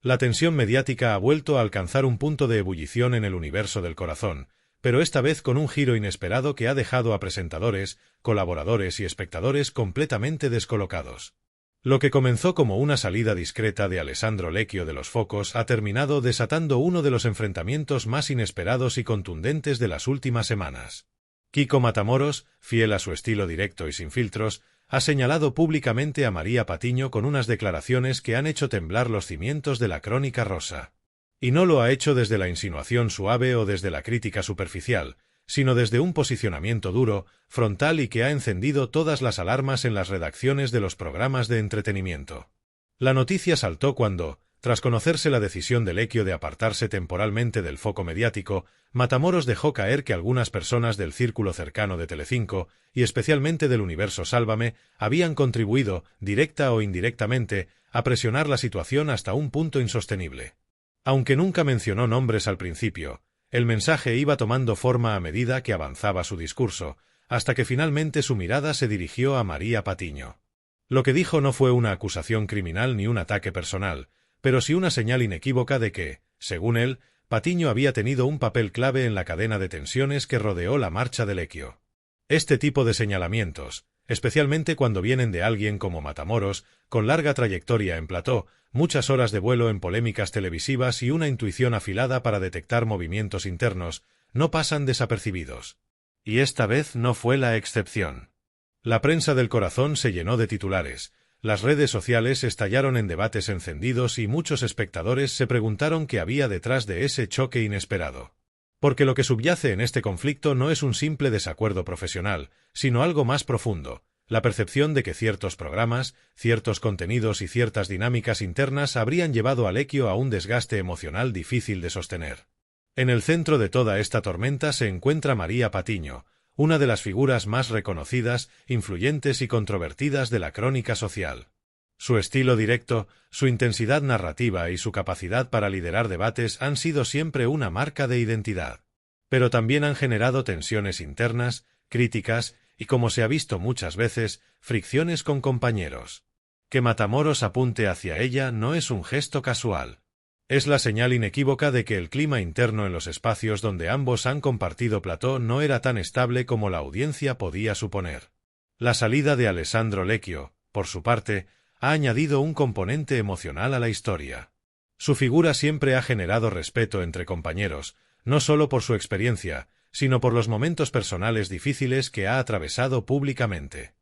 La tensión mediática ha vuelto a alcanzar un punto de ebullición en el universo del corazón, pero esta vez con un giro inesperado que ha dejado a presentadores, colaboradores y espectadores completamente descolocados. Lo que comenzó como una salida discreta de Alessandro Lecchio de los focos ha terminado desatando uno de los enfrentamientos más inesperados y contundentes de las últimas semanas. Kiko Matamoros, fiel a su estilo directo y sin filtros, ha señalado públicamente a María Patiño con unas declaraciones que han hecho temblar los cimientos de la crónica rosa. Y no lo ha hecho desde la insinuación suave o desde la crítica superficial, sino desde un posicionamiento duro, frontal y que ha encendido todas las alarmas en las redacciones de los programas de entretenimiento. La noticia saltó cuando, tras conocerse la decisión de Lecchio de apartarse temporalmente del foco mediático, Matamoros dejó caer que algunas personas del círculo cercano de Telecinco, y especialmente del universo Sálvame, habían contribuido, directa o indirectamente, a presionar la situación hasta un punto insostenible. Aunque nunca mencionó nombres al principio, el mensaje iba tomando forma a medida que avanzaba su discurso, hasta que finalmente su mirada se dirigió a María Patiño. Lo que dijo no fue una acusación criminal ni un ataque personal, pero sí una señal inequívoca de que, según él, Patiño había tenido un papel clave en la cadena de tensiones que rodeó la marcha de Lecchio. Este tipo de señalamientos, especialmente cuando vienen de alguien como Matamoros, con larga trayectoria en plató, muchas horas de vuelo en polémicas televisivas y una intuición afilada para detectar movimientos internos, no pasan desapercibidos. Y esta vez no fue la excepción. La prensa del corazón se llenó de titulares, las redes sociales estallaron en debates encendidos y muchos espectadores se preguntaron qué había detrás de ese choque inesperado. Porque lo que subyace en este conflicto no es un simple desacuerdo profesional, sino algo más profundo, la percepción de que ciertos programas, ciertos contenidos y ciertas dinámicas internas habrían llevado a Lecchio a un desgaste emocional difícil de sostener. En el centro de toda esta tormenta se encuentra María Patiño, una de las figuras más reconocidas, influyentes y controvertidas de la crónica social. Su estilo directo, su intensidad narrativa y su capacidad para liderar debates han sido siempre una marca de identidad. Pero también han generado tensiones internas, críticas y, como se ha visto muchas veces, fricciones con compañeros. Que Matamoros apunte hacia ella no es un gesto casual. Es la señal inequívoca de que el clima interno en los espacios donde ambos han compartido plató no era tan estable como la audiencia podía suponer. La salida de Alessandro Lecchio, por su parte, ha añadido un componente emocional a la historia. Su figura siempre ha generado respeto entre compañeros, no solo por su experiencia, sino por los momentos personales difíciles que ha atravesado públicamente.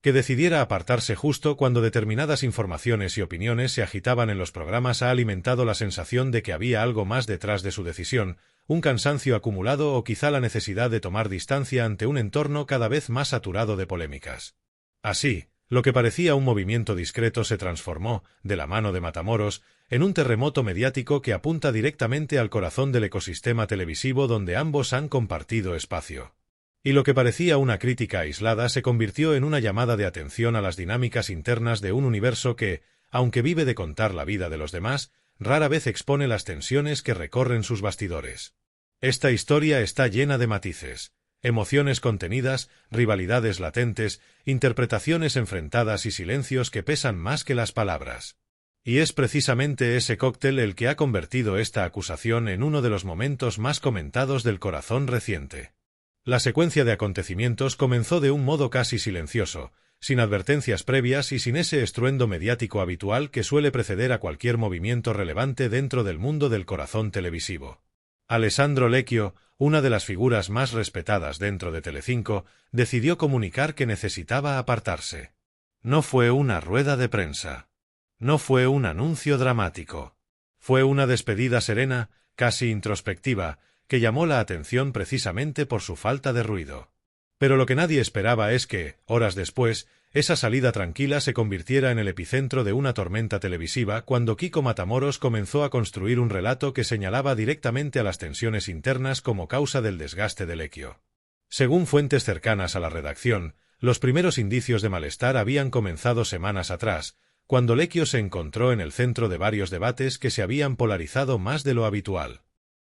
Que decidiera apartarse justo cuando determinadas informaciones y opiniones se agitaban en los programas ha alimentado la sensación de que había algo más detrás de su decisión, un cansancio acumulado o quizá la necesidad de tomar distancia ante un entorno cada vez más saturado de polémicas. Así, lo que parecía un movimiento discreto se transformó, de la mano de Matamoros, en un terremoto mediático que apunta directamente al corazón del ecosistema televisivo donde ambos han compartido espacio. Y lo que parecía una crítica aislada se convirtió en una llamada de atención a las dinámicas internas de un universo que, aunque vive de contar la vida de los demás, rara vez expone las tensiones que recorren sus bastidores. Esta historia está llena de matices, emociones contenidas, rivalidades latentes, interpretaciones enfrentadas y silencios que pesan más que las palabras. Y es precisamente ese cóctel el que ha convertido esta acusación en uno de los momentos más comentados del corazón reciente. La secuencia de acontecimientos comenzó de un modo casi silencioso, sin advertencias previas y sin ese estruendo mediático habitual que suele preceder a cualquier movimiento relevante dentro del mundo del corazón televisivo. Alessandro Lecchio, una de las figuras más respetadas dentro de Telecinco, decidió comunicar que necesitaba apartarse. No fue una rueda de prensa. No fue un anuncio dramático. Fue una despedida serena, casi introspectiva, que llamó la atención precisamente por su falta de ruido. Pero lo que nadie esperaba es que, horas después, esa salida tranquila se convirtiera en el epicentro de una tormenta televisiva cuando Kiko Matamoros comenzó a construir un relato que señalaba directamente a las tensiones internas como causa del desgaste de Lecchio. Según fuentes cercanas a la redacción, los primeros indicios de malestar habían comenzado semanas atrás, cuando Lecchio se encontró en el centro de varios debates que se habían polarizado más de lo habitual.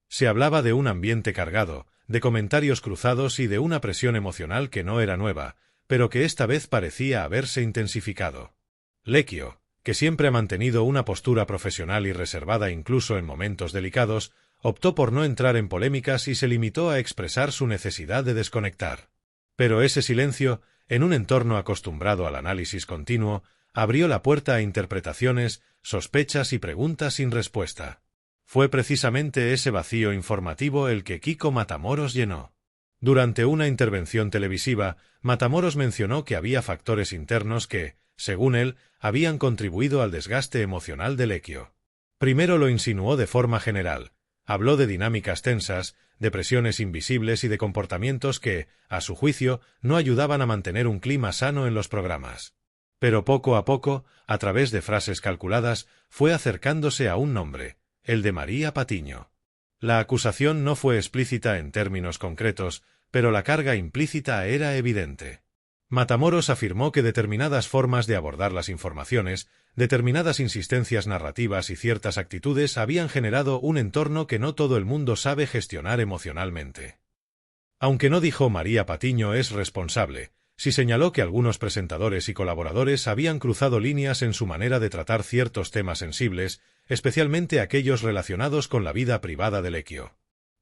Se hablaba de un ambiente cargado, de comentarios cruzados y de una presión emocional que no era nueva, pero que esta vez parecía haberse intensificado. Lecchio, que siempre ha mantenido una postura profesional y reservada incluso en momentos delicados, optó por no entrar en polémicas y se limitó a expresar su necesidad de desconectar. Pero ese silencio, en un entorno acostumbrado al análisis continuo, abrió la puerta a interpretaciones, sospechas y preguntas sin respuesta. Fue precisamente ese vacío informativo el que Kiko Matamoros llenó. Durante una intervención televisiva, Matamoros mencionó que había factores internos que, según él, habían contribuido al desgaste emocional de Lequio. Primero lo insinuó de forma general. Habló de dinámicas tensas, de presiones invisibles y de comportamientos que, a su juicio, no ayudaban a mantener un clima sano en los programas. Pero poco a poco, a través de frases calculadas, fue acercándose a un nombre, el de María Patiño. La acusación no fue explícita en términos concretos, pero la carga implícita era evidente. Matamoros afirmó que determinadas formas de abordar las informaciones, determinadas insistencias narrativas y ciertas actitudes habían generado un entorno que no todo el mundo sabe gestionar emocionalmente. Aunque no dijo María Patiño es responsable, sí señaló que algunos presentadores y colaboradores habían cruzado líneas en su manera de tratar ciertos temas sensibles, especialmente aquellos relacionados con la vida privada de Lequio.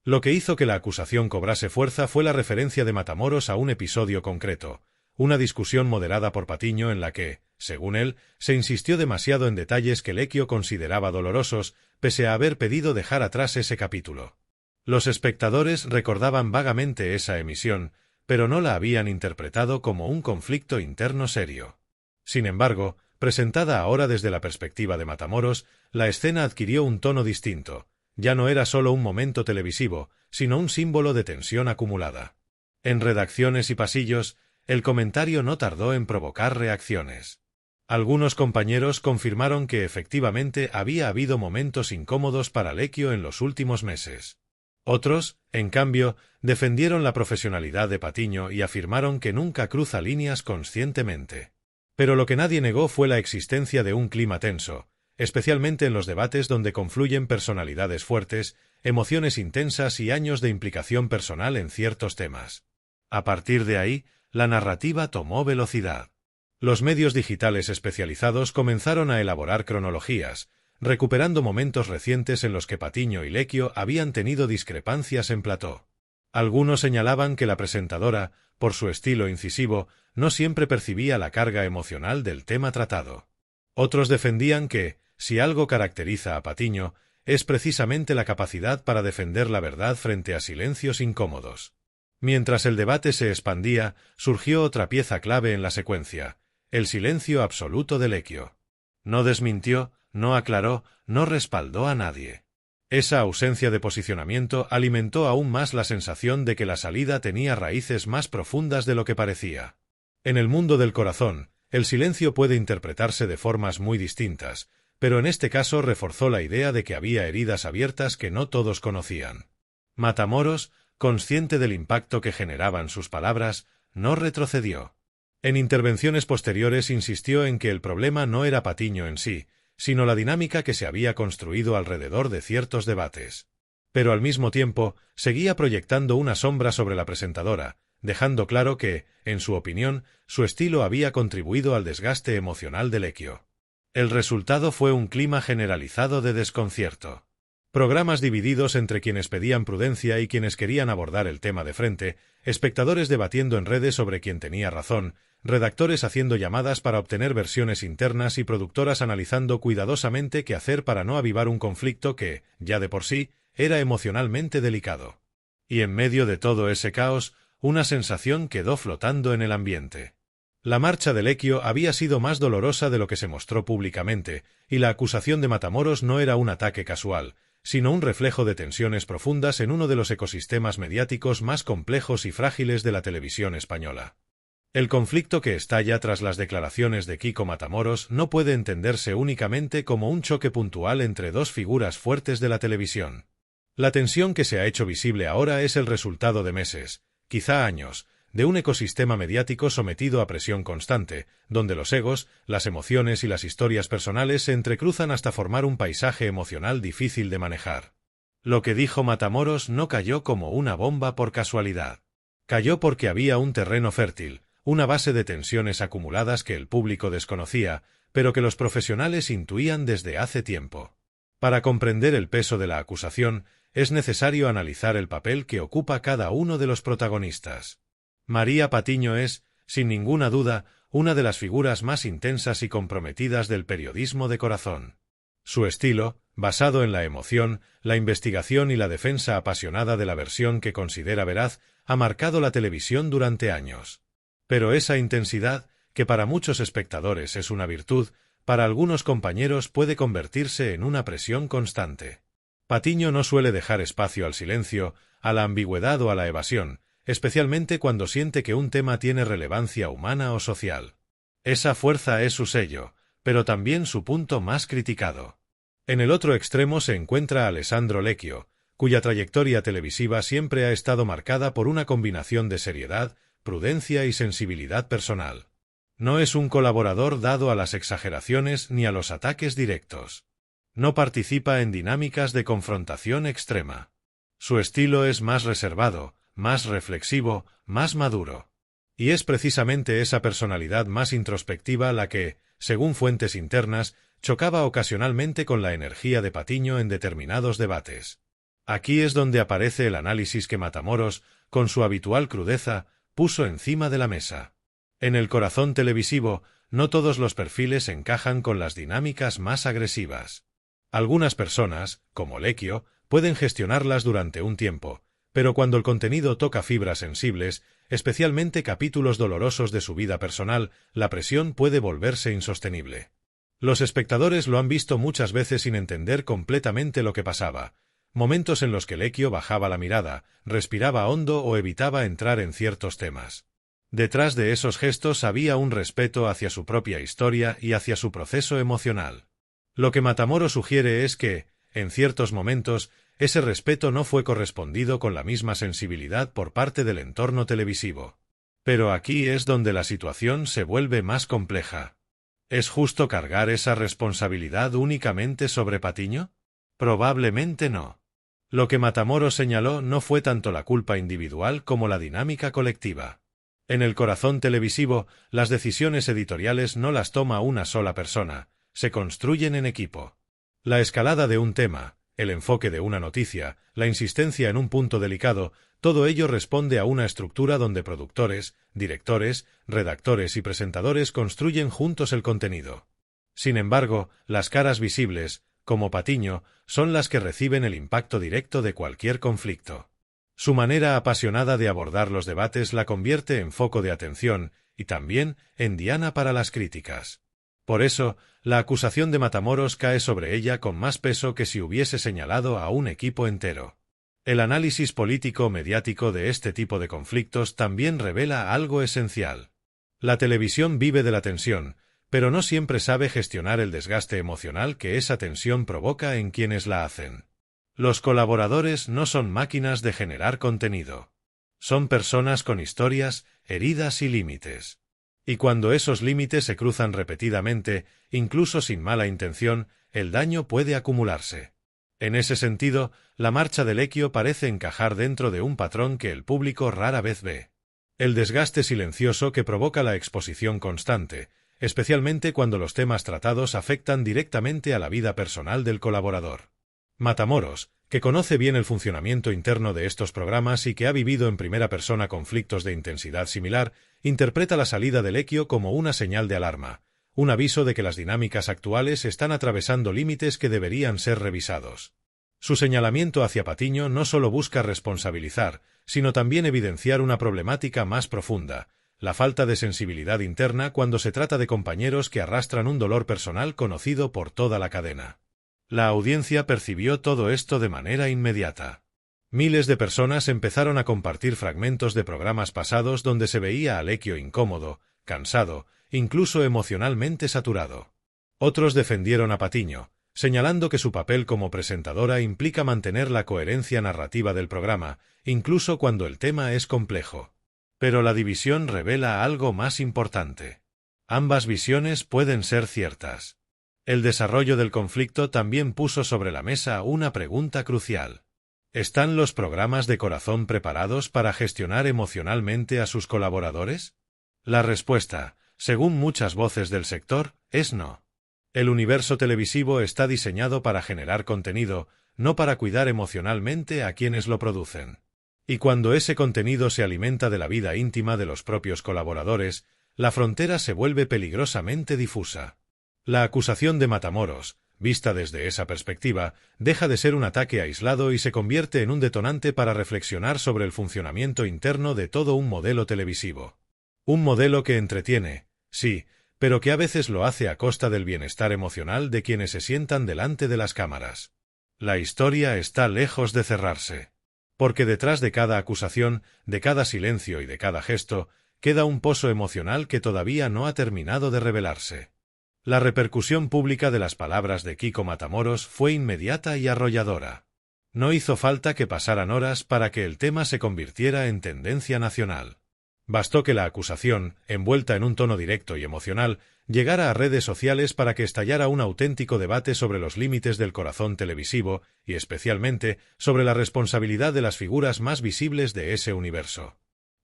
Lo que hizo que la acusación cobrase fuerza fue la referencia de Matamoros a un episodio concreto, una discusión moderada por Patiño en la que, según él, se insistió demasiado en detalles que Lequio consideraba dolorosos, pese a haber pedido dejar atrás ese capítulo. Los espectadores recordaban vagamente esa emisión, pero no la habían interpretado como un conflicto interno serio. Sin embargo, presentada ahora desde la perspectiva de Matamoros, la escena adquirió un tono distinto. Ya no era solo un momento televisivo, sino un símbolo de tensión acumulada. En redacciones y pasillos, el comentario no tardó en provocar reacciones. Algunos compañeros confirmaron que efectivamente había habido momentos incómodos para Lequio en los últimos meses. Otros, en cambio, defendieron la profesionalidad de Patiño y afirmaron que nunca cruza líneas conscientemente. Pero lo que nadie negó fue la existencia de un clima tenso, especialmente en los debates donde confluyen personalidades fuertes, emociones intensas y años de implicación personal en ciertos temas. A partir de ahí, la narrativa tomó velocidad. Los medios digitales especializados comenzaron a elaborar cronologías, recuperando momentos recientes en los que Patiño y Lequio habían tenido discrepancias en plató. Algunos señalaban que la presentadora, por su estilo incisivo, no siempre percibía la carga emocional del tema tratado. Otros defendían que, si algo caracteriza a Patiño, es precisamente la capacidad para defender la verdad frente a silencios incómodos. Mientras el debate se expandía, surgió otra pieza clave en la secuencia, el silencio absoluto de Lequio. No desmintió, no aclaró, no respaldó a nadie. Esa ausencia de posicionamiento alimentó aún más la sensación de que la salida tenía raíces más profundas de lo que parecía. En el mundo del corazón, el silencio puede interpretarse de formas muy distintas, pero en este caso reforzó la idea de que había heridas abiertas que no todos conocían. Matamoros, consciente del impacto que generaban sus palabras, no retrocedió. En intervenciones posteriores insistió en que el problema no era Patiño en sí, sino la dinámica que se había construido alrededor de ciertos debates. Pero al mismo tiempo, seguía proyectando una sombra sobre la presentadora, dejando claro que, en su opinión, su estilo había contribuido al desgaste emocional de Lequio. El resultado fue un clima generalizado de desconcierto. Programas divididos entre quienes pedían prudencia y quienes querían abordar el tema de frente, espectadores debatiendo en redes sobre quién tenía razón, redactores haciendo llamadas para obtener versiones internas y productoras analizando cuidadosamente qué hacer para no avivar un conflicto que, ya de por sí, era emocionalmente delicado. Y en medio de todo ese caos, una sensación quedó flotando en el ambiente. La marcha de Lequio había sido más dolorosa de lo que se mostró públicamente, y la acusación de Matamoros no era un ataque casual, sino un reflejo de tensiones profundas en uno de los ecosistemas mediáticos más complejos y frágiles de la televisión española. El conflicto que estalla tras las declaraciones de Kiko Matamoros no puede entenderse únicamente como un choque puntual entre dos figuras fuertes de la televisión. La tensión que se ha hecho visible ahora es el resultado de meses, quizá años, de un ecosistema mediático sometido a presión constante, donde los egos, las emociones y las historias personales se entrecruzan hasta formar un paisaje emocional difícil de manejar. Lo que dijo Matamoros no cayó como una bomba por casualidad. Cayó porque había un terreno fértil, una base de tensiones acumuladas que el público desconocía, pero que los profesionales intuían desde hace tiempo. Para comprender el peso de la acusación, es necesario analizar el papel que ocupa cada uno de los protagonistas. María Patiño es, sin ninguna duda, una de las figuras más intensas y comprometidas del periodismo de corazón. Su estilo, basado en la emoción, la investigación y la defensa apasionada de la versión que considera veraz, ha marcado la televisión durante años. Pero esa intensidad, que para muchos espectadores es una virtud, para algunos compañeros puede convertirse en una presión constante. Patiño no suele dejar espacio al silencio, a la ambigüedad o a la evasión, especialmente cuando siente que un tema tiene relevancia humana o social. Esa fuerza es su sello, pero también su punto más criticado. En el otro extremo se encuentra Alessandro Lecchio, cuya trayectoria televisiva siempre ha estado marcada por una combinación de seriedad, prudencia y sensibilidad personal. No es un colaborador dado a las exageraciones ni a los ataques directos. No participa en dinámicas de confrontación extrema. Su estilo es más reservado, más reflexivo, más maduro. Y es precisamente esa personalidad más introspectiva la que, según fuentes internas, chocaba ocasionalmente con la energía de Patiño en determinados debates. Aquí es donde aparece el análisis que Matamoros, con su habitual crudeza, puso encima de la mesa. En el corazón televisivo, no todos los perfiles encajan con las dinámicas más agresivas. Algunas personas, como Lecchio, pueden gestionarlas durante un tiempo, pero cuando el contenido toca fibras sensibles, especialmente capítulos dolorosos de su vida personal, la presión puede volverse insostenible. Los espectadores lo han visto muchas veces sin entender completamente lo que pasaba, momentos en los que Lecchio bajaba la mirada, respiraba hondo o evitaba entrar en ciertos temas. Detrás de esos gestos había un respeto hacia su propia historia y hacia su proceso emocional. Lo que Matamoros sugiere es que, en ciertos momentos, ese respeto no fue correspondido con la misma sensibilidad por parte del entorno televisivo. Pero aquí es donde la situación se vuelve más compleja. ¿Es justo cargar esa responsabilidad únicamente sobre Patiño? Probablemente no. Lo que Matamoros señaló no fue tanto la culpa individual como la dinámica colectiva. En el corazón televisivo, las decisiones editoriales no las toma una sola persona, se construyen en equipo. La escalada de un tema, el enfoque de una noticia, la insistencia en un punto delicado, todo ello responde a una estructura donde productores, directores, redactores y presentadores construyen juntos el contenido. Sin embargo, las caras visibles, como Patiño, son las que reciben el impacto directo de cualquier conflicto. Su manera apasionada de abordar los debates la convierte en foco de atención y también en diana para las críticas. Por eso, la acusación de Matamoros cae sobre ella con más peso que si hubiese señalado a un equipo entero. El análisis político-mediático de este tipo de conflictos también revela algo esencial. La televisión vive de la tensión, pero no siempre sabe gestionar el desgaste emocional que esa tensión provoca en quienes la hacen. Los colaboradores no son máquinas de generar contenido. Son personas con historias, heridas y límites. Y cuando esos límites se cruzan repetidamente, incluso sin mala intención, el daño puede acumularse. En ese sentido, la marcha de Lecchio parece encajar dentro de un patrón que el público rara vez ve. El desgaste silencioso que provoca la exposición constante, especialmente cuando los temas tratados afectan directamente a la vida personal del colaborador. Matamoros, que conoce bien el funcionamiento interno de estos programas y que ha vivido en primera persona conflictos de intensidad similar, interpreta la salida de Lecchio como una señal de alarma, un aviso de que las dinámicas actuales están atravesando límites que deberían ser revisados. Su señalamiento hacia Patiño no solo busca responsabilizar, sino también evidenciar una problemática más profunda, la falta de sensibilidad interna cuando se trata de compañeros que arrastran un dolor personal conocido por toda la cadena. La audiencia percibió todo esto de manera inmediata. Miles de personas empezaron a compartir fragmentos de programas pasados donde se veía a Lecchio incómodo, cansado, incluso emocionalmente saturado. Otros defendieron a Patiño, señalando que su papel como presentadora implica mantener la coherencia narrativa del programa, incluso cuando el tema es complejo. Pero la división revela algo más importante. Ambas visiones pueden ser ciertas. El desarrollo del conflicto también puso sobre la mesa una pregunta crucial. ¿Están los programas de corazón preparados para gestionar emocionalmente a sus colaboradores? La respuesta, según muchas voces del sector, Es no. El universo televisivo está diseñado para generar contenido, no para cuidar emocionalmente a quienes lo producen. Y cuando ese contenido se alimenta de la vida íntima de los propios colaboradores, la frontera se vuelve peligrosamente difusa. La acusación de Matamoros, vista desde esa perspectiva, deja de ser un ataque aislado y se convierte en un detonante para reflexionar sobre el funcionamiento interno de todo un modelo televisivo. Un modelo que entretiene, sí, pero que a veces lo hace a costa del bienestar emocional de quienes se sientan delante de las cámaras. La historia está lejos de cerrarse. Porque detrás de cada acusación, de cada silencio y de cada gesto, queda un pozo emocional que todavía no ha terminado de revelarse. La repercusión pública de las palabras de Kiko Matamoros fue inmediata y arrolladora. No hizo falta que pasaran horas para que el tema se convirtiera en tendencia nacional. Bastó que la acusación, envuelta en un tono directo y emocional, llegara a redes sociales para que estallara un auténtico debate sobre los límites del corazón televisivo y especialmente sobre la responsabilidad de las figuras más visibles de ese universo.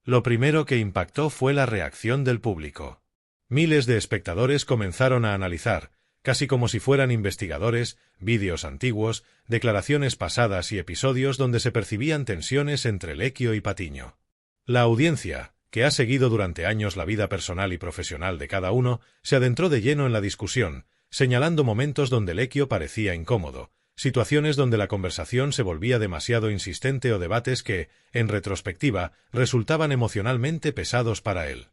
Lo primero que impactó fue la reacción del público. Miles de espectadores comenzaron a analizar, casi como si fueran investigadores, vídeos antiguos, declaraciones pasadas y episodios donde se percibían tensiones entre Lecchio y Patiño. La audiencia, que ha seguido durante años la vida personal y profesional de cada uno, se adentró de lleno en la discusión, señalando momentos donde Lecchio parecía incómodo, situaciones donde la conversación se volvía demasiado insistente o debates que, en retrospectiva, resultaban emocionalmente pesados para él.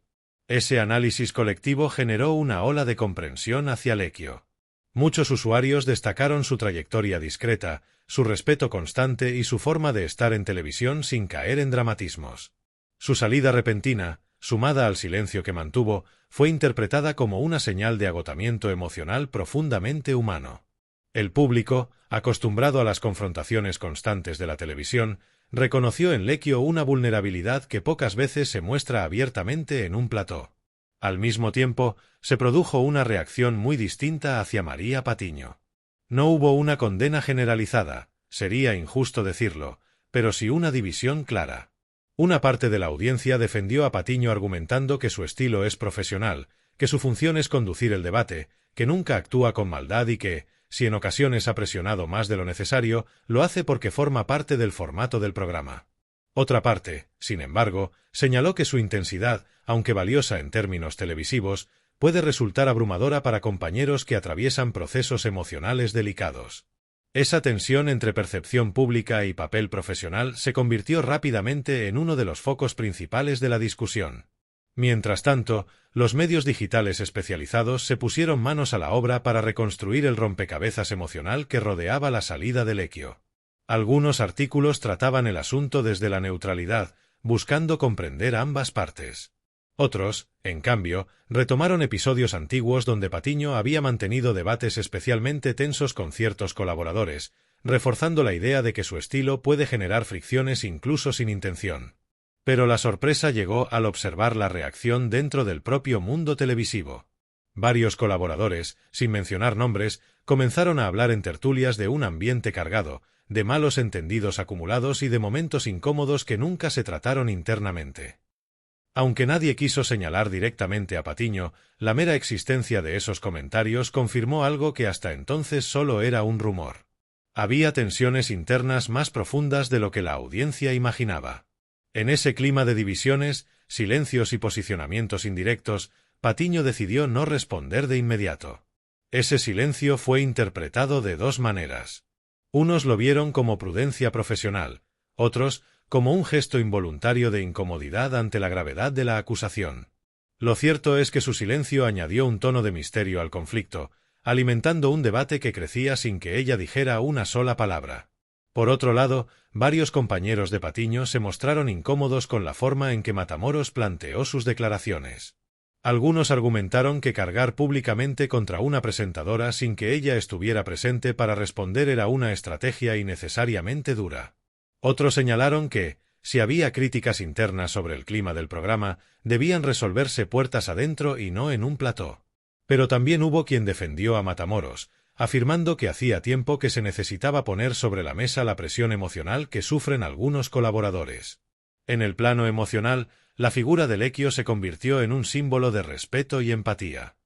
Ese análisis colectivo generó una ola de comprensión hacia Lecchio. Muchos usuarios destacaron su trayectoria discreta, su respeto constante y su forma de estar en televisión sin caer en dramatismos. Su salida repentina, sumada al silencio que mantuvo, fue interpretada como una señal de agotamiento emocional profundamente humano. El público, acostumbrado a las confrontaciones constantes de la televisión, reconoció en Lecchio una vulnerabilidad que pocas veces se muestra abiertamente en un plató. Al mismo tiempo, se produjo una reacción muy distinta hacia María Patiño. No hubo una condena generalizada, sería injusto decirlo, pero sí una división clara. Una parte de la audiencia defendió a Patiño argumentando que su estilo es profesional, que su función es conducir el debate, que nunca actúa con maldad y que, si en ocasiones ha presionado más de lo necesario, lo hace porque forma parte del formato del programa. Otra parte, sin embargo, señaló que su intensidad, aunque valiosa en términos televisivos, puede resultar abrumadora para compañeros que atraviesan procesos emocionales delicados. Esa tensión entre percepción pública y papel profesional se convirtió rápidamente en uno de los focos principales de la discusión. Mientras tanto, los medios digitales especializados se pusieron manos a la obra para reconstruir el rompecabezas emocional que rodeaba la salida de Lecchio. Algunos artículos trataban el asunto desde la neutralidad, buscando comprender ambas partes. Otros, en cambio, retomaron episodios antiguos donde Patiño había mantenido debates especialmente tensos con ciertos colaboradores, reforzando la idea de que su estilo puede generar fricciones incluso sin intención. Pero la sorpresa llegó al observar la reacción dentro del propio mundo televisivo. Varios colaboradores, sin mencionar nombres, comenzaron a hablar en tertulias de un ambiente cargado, de malos entendidos acumulados y de momentos incómodos que nunca se trataron internamente. Aunque nadie quiso señalar directamente a Patiño, la mera existencia de esos comentarios confirmó algo que hasta entonces solo era un rumor. Había tensiones internas más profundas de lo que la audiencia imaginaba. En ese clima de divisiones, silencios y posicionamientos indirectos, Patiño decidió no responder de inmediato. Ese silencio fue interpretado de dos maneras. Unos lo vieron como prudencia profesional, otros como un gesto involuntario de incomodidad ante la gravedad de la acusación. Lo cierto es que su silencio añadió un tono de misterio al conflicto, alimentando un debate que crecía sin que ella dijera una sola palabra. Por otro lado, varios compañeros de Patiño se mostraron incómodos con la forma en que Matamoros planteó sus declaraciones. Algunos argumentaron que cargar públicamente contra una presentadora sin que ella estuviera presente para responder era una estrategia innecesariamente dura. Otros señalaron que, si había críticas internas sobre el clima del programa, debían resolverse puertas adentro y no en un plató. Pero también hubo quien defendió a Matamoros, afirmando que hacía tiempo que se necesitaba poner sobre la mesa la presión emocional que sufren algunos colaboradores. En el plano emocional, la figura de Lecchio se convirtió en un símbolo de respeto y empatía.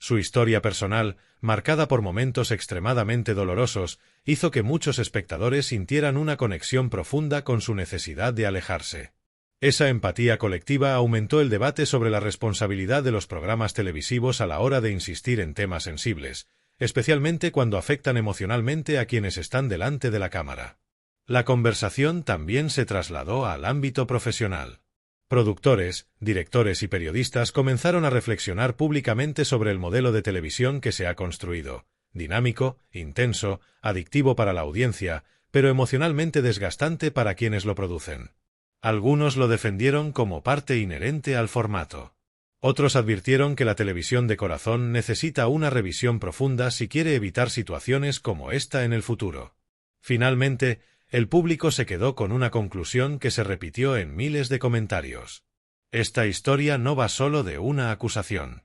Su historia personal, marcada por momentos extremadamente dolorosos, hizo que muchos espectadores sintieran una conexión profunda con su necesidad de alejarse. Esa empatía colectiva aumentó el debate sobre la responsabilidad de los programas televisivos a la hora de insistir en temas sensibles, especialmente cuando afectan emocionalmente a quienes están delante de la cámara. La conversación también se trasladó al ámbito profesional. Productores, directores y periodistas comenzaron a reflexionar públicamente sobre el modelo de televisión que se ha construido: dinámico, intenso, adictivo para la audiencia, pero emocionalmente desgastante para quienes lo producen. Algunos lo defendieron como parte inherente al formato. Otros advirtieron que la televisión de corazón necesita una revisión profunda si quiere evitar situaciones como esta en el futuro. Finalmente, el público se quedó con una conclusión que se repitió en miles de comentarios. Esta historia no va solo de una acusación.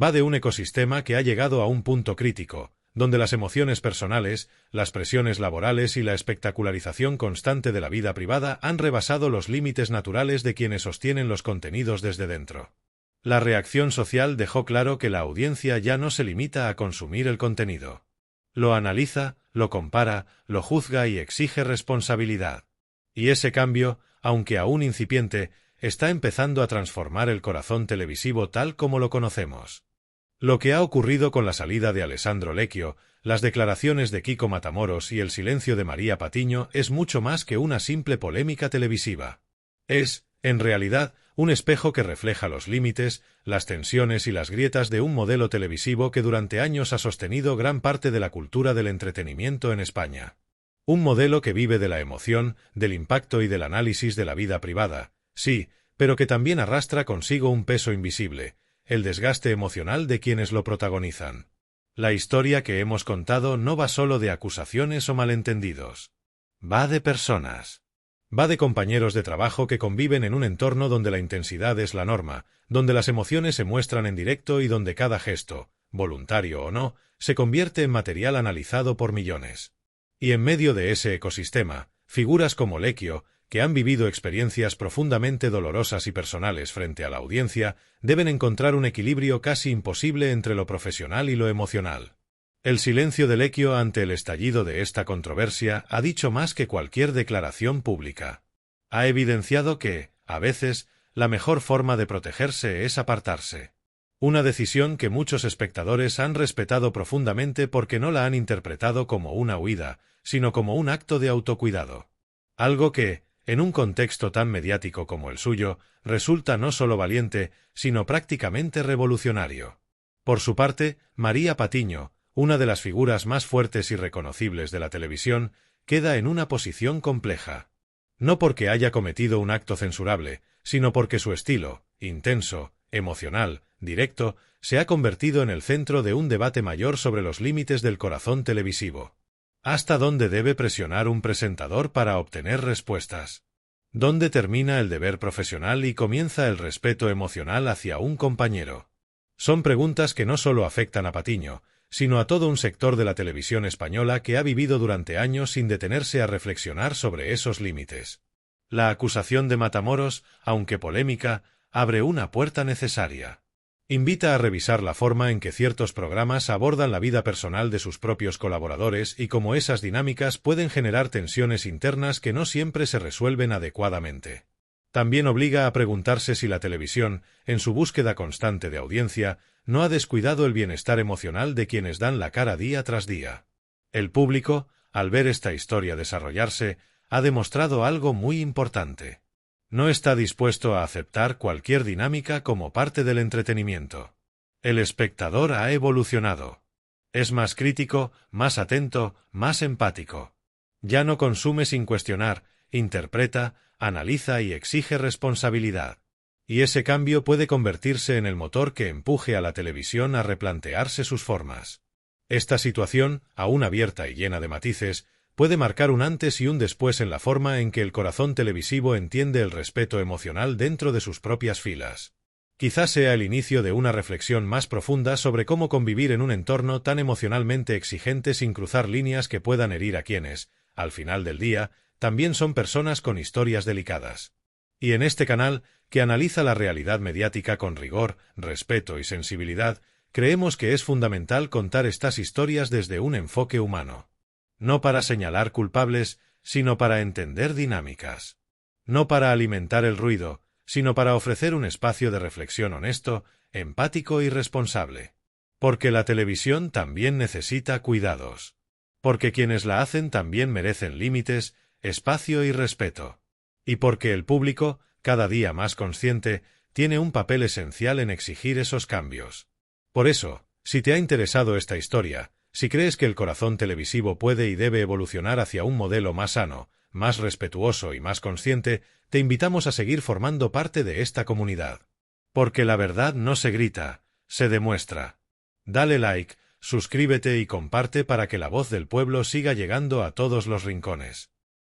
Va de un ecosistema que ha llegado a un punto crítico, donde las emociones personales, las presiones laborales y la espectacularización constante de la vida privada han rebasado los límites naturales de quienes sostienen los contenidos desde dentro. La reacción social dejó claro que la audiencia ya no se limita a consumir el contenido. Lo analiza, lo compara, lo juzga y exige responsabilidad. Y ese cambio, aunque aún incipiente, está empezando a transformar el corazón televisivo tal como lo conocemos. Lo que ha ocurrido con la salida de Alessandro Lecchio, las declaraciones de Kiko Matamoros y el silencio de María Patiño es mucho más que una simple polémica televisiva. Es, en realidad, un espejo que refleja los límites, las tensiones y las grietas de un modelo televisivo que durante años ha sostenido gran parte de la cultura del entretenimiento en España. Un modelo que vive de la emoción, del impacto y del análisis de la vida privada, sí, pero que también arrastra consigo un peso invisible: el desgaste emocional de quienes lo protagonizan. La historia que hemos contado no va solo de acusaciones o malentendidos. Va de personas. Va de compañeros de trabajo que conviven en un entorno donde la intensidad es la norma, donde las emociones se muestran en directo y donde cada gesto, voluntario o no, se convierte en material analizado por millones. Y en medio de ese ecosistema, figuras como Lecchio, que han vivido experiencias profundamente dolorosas y personales frente a la audiencia, deben encontrar un equilibrio casi imposible entre lo profesional y lo emocional. El silencio de Lecchio ante el estallido de esta controversia ha dicho más que cualquier declaración pública. Ha evidenciado que, a veces, la mejor forma de protegerse es apartarse. Una decisión que muchos espectadores han respetado profundamente porque no la han interpretado como una huida, sino como un acto de autocuidado. Algo que, en un contexto tan mediático como el suyo, resulta no solo valiente, sino prácticamente revolucionario. Por su parte, María Patiño, una de las figuras más fuertes y reconocibles de la televisión, queda en una posición compleja. No porque haya cometido un acto censurable, sino porque su estilo, intenso, emocional, directo, se ha convertido en el centro de un debate mayor sobre los límites del corazón televisivo. ¿Hasta dónde debe presionar un presentador para obtener respuestas? ¿Dónde termina el deber profesional y comienza el respeto emocional hacia un compañero? Son preguntas que no solo afectan a Patiño, sino a todo un sector de la televisión española que ha vivido durante años sin detenerse a reflexionar sobre esos límites. La acusación de Matamoros, aunque polémica, abre una puerta necesaria. Invita a revisar la forma en que ciertos programas abordan la vida personal de sus propios colaboradores y cómo esas dinámicas pueden generar tensiones internas que no siempre se resuelven adecuadamente. También obliga a preguntarse si la televisión, en su búsqueda constante de audiencia, no ha descuidado el bienestar emocional de quienes dan la cara día tras día. El público, al ver esta historia desarrollarse, ha demostrado algo muy importante. No está dispuesto a aceptar cualquier dinámica como parte del entretenimiento. El espectador ha evolucionado. Es más crítico, más atento, más empático. Ya no consume sin cuestionar, interpreta, analiza y exige responsabilidad. Y ese cambio puede convertirse en el motor que empuje a la televisión a replantearse sus formas. Esta situación, aún abierta y llena de matices, puede marcar un antes y un después en la forma en que el corazón televisivo entiende el respeto emocional dentro de sus propias filas. Quizás sea el inicio de una reflexión más profunda sobre cómo convivir en un entorno tan emocionalmente exigente sin cruzar líneas que puedan herir a quienes, al final del día, también son personas con historias delicadas. Y en este canal, que analiza la realidad mediática con rigor, respeto y sensibilidad, creemos que es fundamental contar estas historias desde un enfoque humano. No para señalar culpables, sino para entender dinámicas. No para alimentar el ruido, sino para ofrecer un espacio de reflexión honesto, empático y responsable. Porque la televisión también necesita cuidados. Porque quienes la hacen también merecen límites, espacio y respeto. Y porque el público, cada día más consciente, tiene un papel esencial en exigir esos cambios. Por eso, si te ha interesado esta historia, si crees que el corazón televisivo puede y debe evolucionar hacia un modelo más sano, más respetuoso y más consciente, te invitamos a seguir formando parte de esta comunidad. Porque la verdad no se grita, se demuestra. Dale like, suscríbete y comparte para que la voz del pueblo siga llegando a todos los rincones.